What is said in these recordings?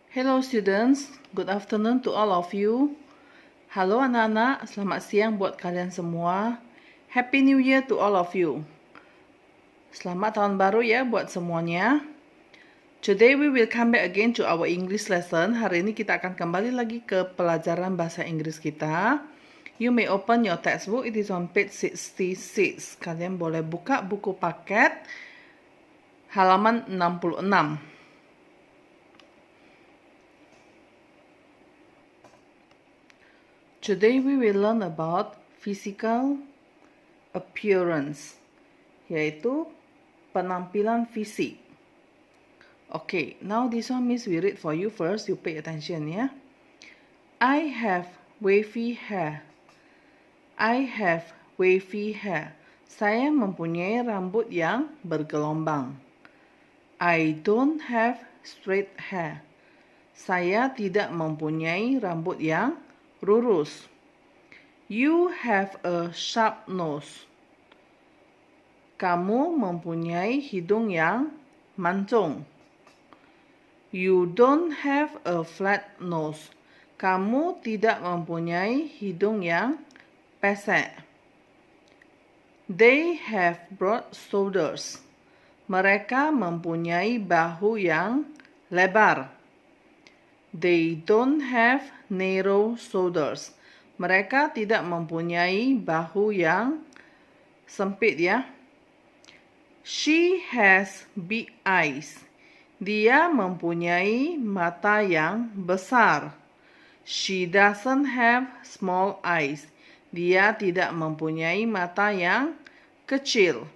Hello students, good afternoon to all of you. Halo anak-anak, selamat siang buat kalian semua. Happy New Year to all of you. Selamat tahun baru ya buat semuanya. Today we will come back again to our English lesson. Hari ini kita akan kembali lagi ke pelajaran bahasa Inggris kita. You may open your textbook, it is on page 66. Kalian boleh buka buku paket halaman 66. Today we will learn about physical appearance, yaitu penampilan fisik. Okay, now this one Miss will read for you first. You pay attention ya. I have wavy hair. I have wavy hair. Saya mempunyai rambut yang bergelombang. I don't have straight hair. Saya tidak mempunyai rambut yang lurus. You have a sharp nose. Kamu mempunyai hidung yang mancung. You don't have a flat nose. Kamu tidak mempunyai hidung yang pesek. They have broad shoulders. Mereka mempunyai bahu yang lebar. They don't have narrow shoulders. Mereka tidak mempunyai bahu yang sempit ya. She has big eyes. Dia mempunyai mata yang besar. She doesn't have small eyes. Dia tidak mempunyai mata yang kecil.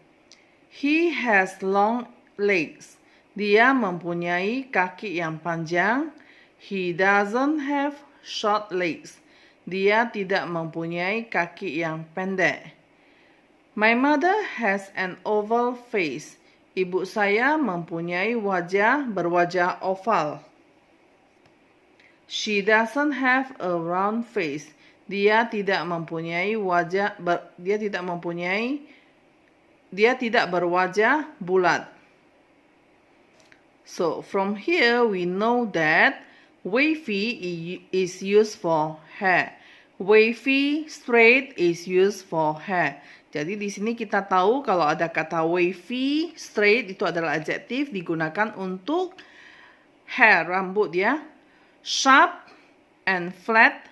He has long legs. Dia mempunyai kaki yang panjang. He doesn't have short legs. Dia tidak mempunyai kaki yang pendek. My mother has an oval face. Ibu saya mempunyai wajah berwajah oval. She doesn't have a round face. Dia tidak berwajah bulat. So from here we know that wavy is used for hair. Wavy, straight is used for hair. Jadi di sini kita tahu kalau ada kata wavy, straight itu adalah adjektif digunakan untuk hair, rambut ya. Sharp and flat,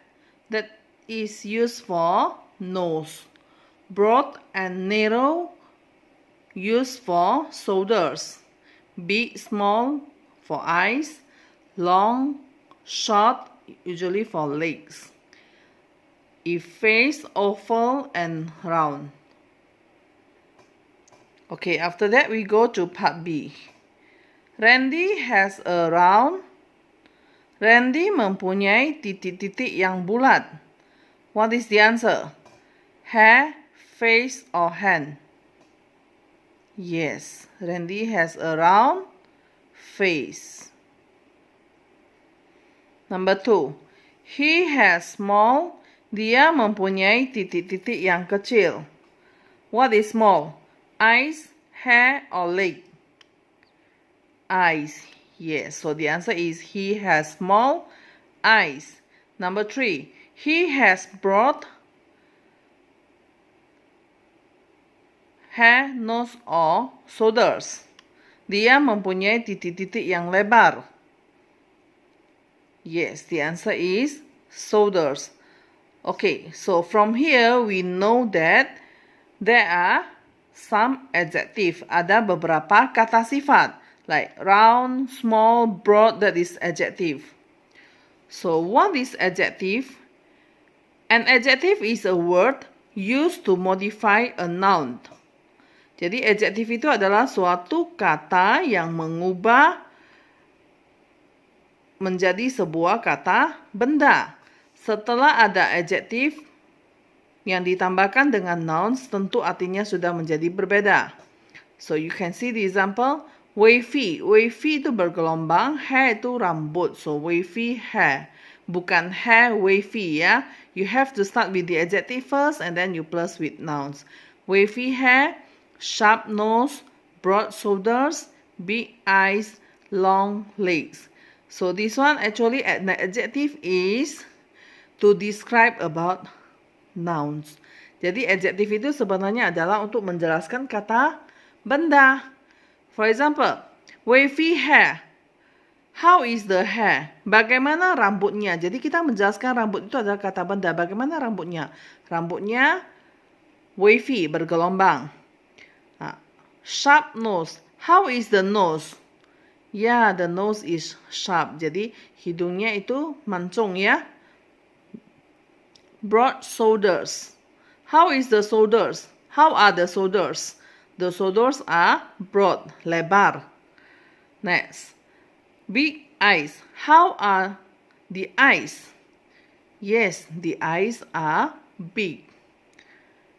that is used for nose. Broad and narrow, used for shoulders. Big, small for eyes. Long, short, usually for legs. If face, oval and round. Okay, after that we go to part B. Randy has a round. Randy mempunyai titik-titik yang bulat. What is the answer? Hair, face or hand? Yes, Randy has a round face. Number 2. He has small. Dia mempunyai titik-titik yang kecil. What is small? Eyes, hair, or leg? Eyes. Yes, so the answer is he has small eyes. Number 3. He has broad hair, nose, or shoulders. Dia mempunyai titik-titik yang lebar. Yes, the answer is shoulders. Okay, so from here we know that there are some adjective. Ada beberapa kata sifat like round, small, broad, that is adjective. So what is adjective? An adjective is a word used to modify a noun. Jadi adjektif itu adalah suatu kata yang mengubah menjadi sebuah kata benda. Setelah ada adjektif yang ditambahkan dengan nouns, tentu artinya sudah menjadi berbeda. So you can see the example. Wavy. Wavy itu bergelombang, hair itu rambut. So wavy hair. Bukan hair wavy ya. You have to start with the adjective first and then you plus with nouns. Wavy hair, sharp nose, broad shoulders, big eyes, long legs. So this one actually an adjective is to describe about nouns. Jadi adjective itu sebenarnya adalah untuk menjelaskan kata benda. For example, wavy hair. How is the hair? Bagaimana rambutnya? Jadi kita menjelaskan rambut itu adalah kata benda. Bagaimana rambutnya? Rambutnya wavy, bergelombang. Sharp nose. How is the nose? Ya, the nose is sharp. Jadi hidungnya itu mancung ya. Broad shoulders. How is the shoulders? How are the shoulders? The shoulders are broad, lebar. Next. Big eyes. How are the eyes? Yes, the eyes are big.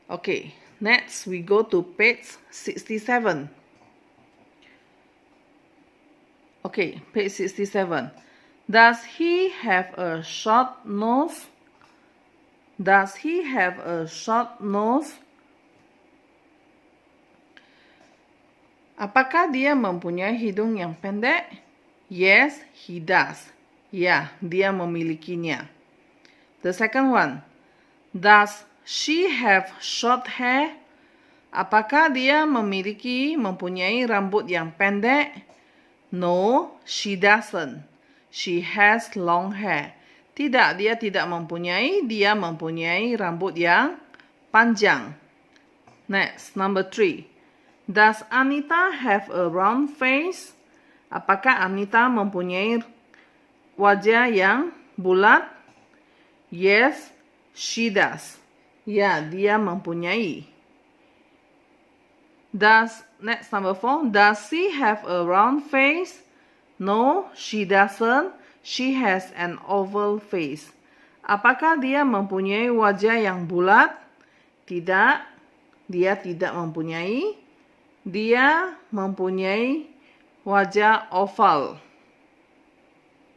Okay, next we go to page 67. Okay, page 67. Does he have a short nose? Does he have a short nose? Apakah dia mempunyai hidung yang pendek? Yes, he does. Ya, dia memilikinya. The second one. Does she have short hair? Apakah dia mempunyai rambut yang pendek? No, she doesn't. She has long hair. Tidak, dia tidak mempunyai. Dia mempunyai rambut yang panjang. Next, number 3. Does Anita have a round face? Apakah Anita mempunyai wajah yang bulat? Yes, she does. Ya, dia mempunyai. Next, number 4. Does she have a round face? No, she doesn't. She has an oval face. Apakah dia mempunyai wajah yang bulat? Tidak, dia tidak mempunyai. Dia mempunyai wajah oval.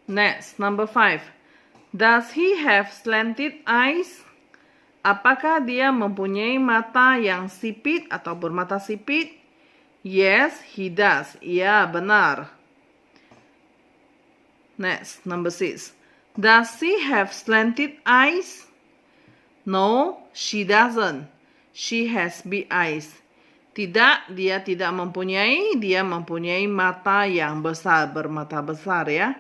Next, number 5. Does he have slanted eyes? Apakah dia mempunyai mata yang sipit atau bermata sipit? Yes, he does. Ya, benar. Next, number 6. Does she have slanted eyes? No, she doesn't. She has big eyes. Tidak, dia tidak mempunyai. Dia mempunyai mata yang besar, bermata besar ya.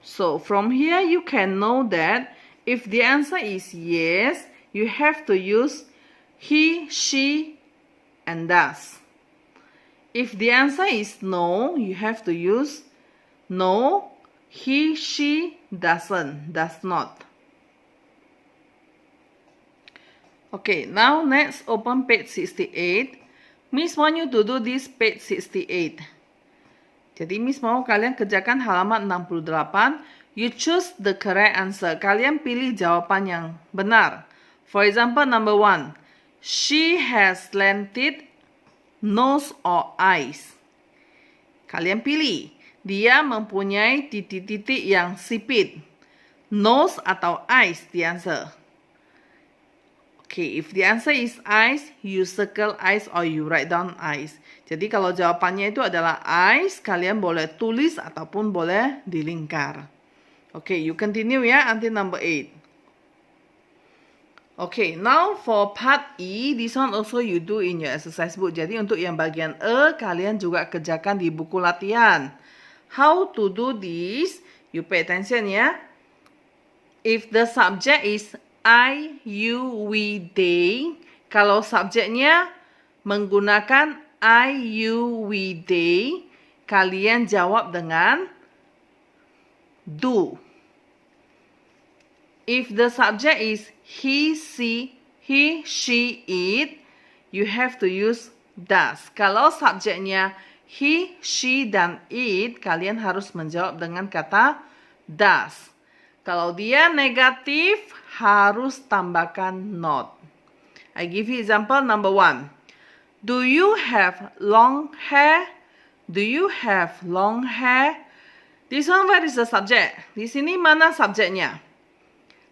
So, from here you can know that if the answer is yes, you have to use he, she, and does. If the answer is no, you have to use no, he, she, doesn't, does not. Okay, now next open page 68. Miss want you to do this page 68. Jadi Miss mau kalian kerjakan halaman 68. You choose the correct answer. Kalian pilih jawaban yang benar. For example, number 1. She has slanted nose or eyes. Kalian pilih. Dia mempunyai titik-titik yang sipit. Nose atau eyes the answer. Okay, if the answer is eyes, you circle eyes or you write down eyes. Jadi kalau jawabannya itu adalah eyes, kalian boleh tulis ataupun boleh dilingkar. Okay, you continue ya until number 8. Okay, now for part E, this one also you do in your exercise book. Jadi untuk yang bagian E, kalian juga kerjakan di buku latihan. How to do this? You pay attention ya. If the subject is I, you, we, they, kalau subjeknya menggunakan I, you, we, they, kalian jawab dengan do. If the subject is he, she, it, you have to use does. Kalau subjeknya he, she, dan it, kalian harus menjawab dengan kata does. Kalau dia negatif, harus tambahkan not. I give you example number 1. Do you have long hair? Do you have long hair? This one, where is the subject? Di sini mana subjeknya?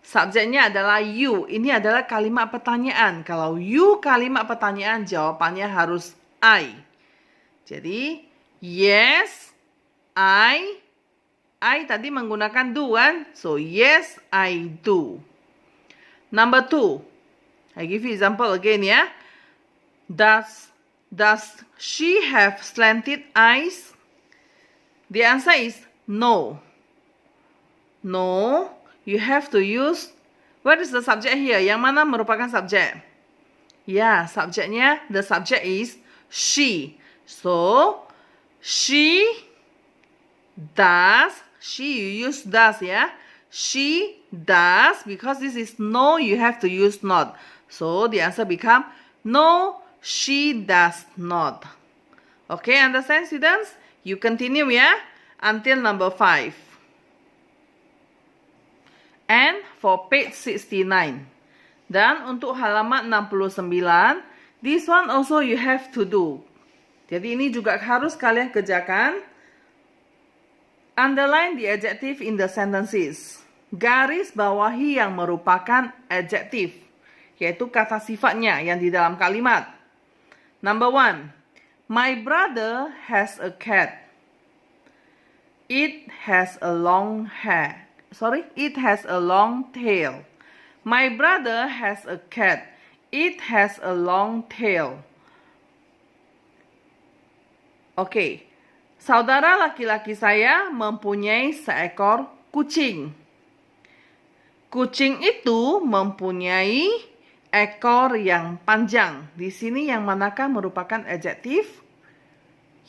Subjeknya adalah you. Ini adalah kalimat pertanyaan. Kalau you kalimat pertanyaan, jawabannya harus I. Jadi, yes, I I tadi menggunakan do kan? So, yes, I do. Number 2. I give you example again ya. Does she have slanted eyes? The answer is no. No, you have to use, what is the subject here? Yang mana merupakan subjek? Ya, subjeknya, the subject is she. So, she does, you use does ya. She does, because this is no, you have to use not. So, the answer become, no, she does not. Okay, understand students? You continue ya, until number 5. And for page 69. Dan untuk halaman 69, this one also you have to do. Jadi ini juga harus kalian kerjakan. Underline the adjective in the sentences. Garis bawahi yang merupakan adjective, yaitu kata sifatnya yang di dalam kalimat. Number 1. My brother has a cat. It has a long hair. It has a long tail. My brother has a cat. It has a long tail. Oke. Saudara laki-laki saya mempunyai seekor kucing. Kucing itu mempunyai ekor yang panjang. Di sini yang manakah merupakan adjective?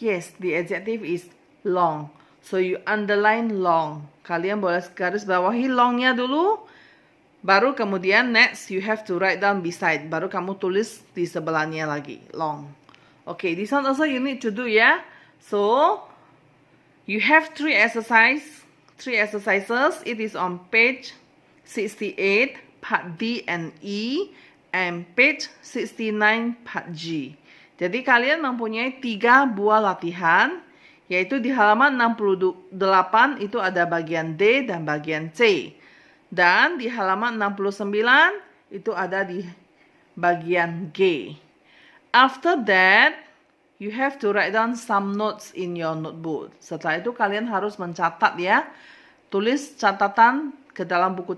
Yes, the adjective is long. So you underline long. Kalian boleh garis bawahi longnya dulu. Baru kemudian next you have to write down beside. Baru kamu tulis di sebelahnya lagi. Long. Okay, this one also you need to do ya. So you have 3 exercises. It is on page 68, part D and E, and page 69, part G. Jadi kalian mempunyai 3 buah latihan. Yaitu di halaman 68 itu ada bagian D dan bagian C. Dan di halaman 69 itu ada di bagian G. After that, you have to write down some notes in your notebook. Setelah itu kalian harus mencatat ya. Tulis catatan ke dalam buku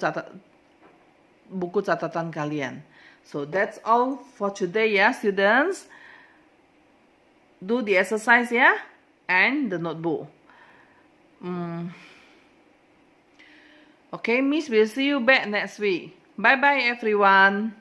catatan kalian. So that's all for today ya students. Do the exercise ya. And the notebook. Okay, Miss will see you back next week. Bye-bye everyone.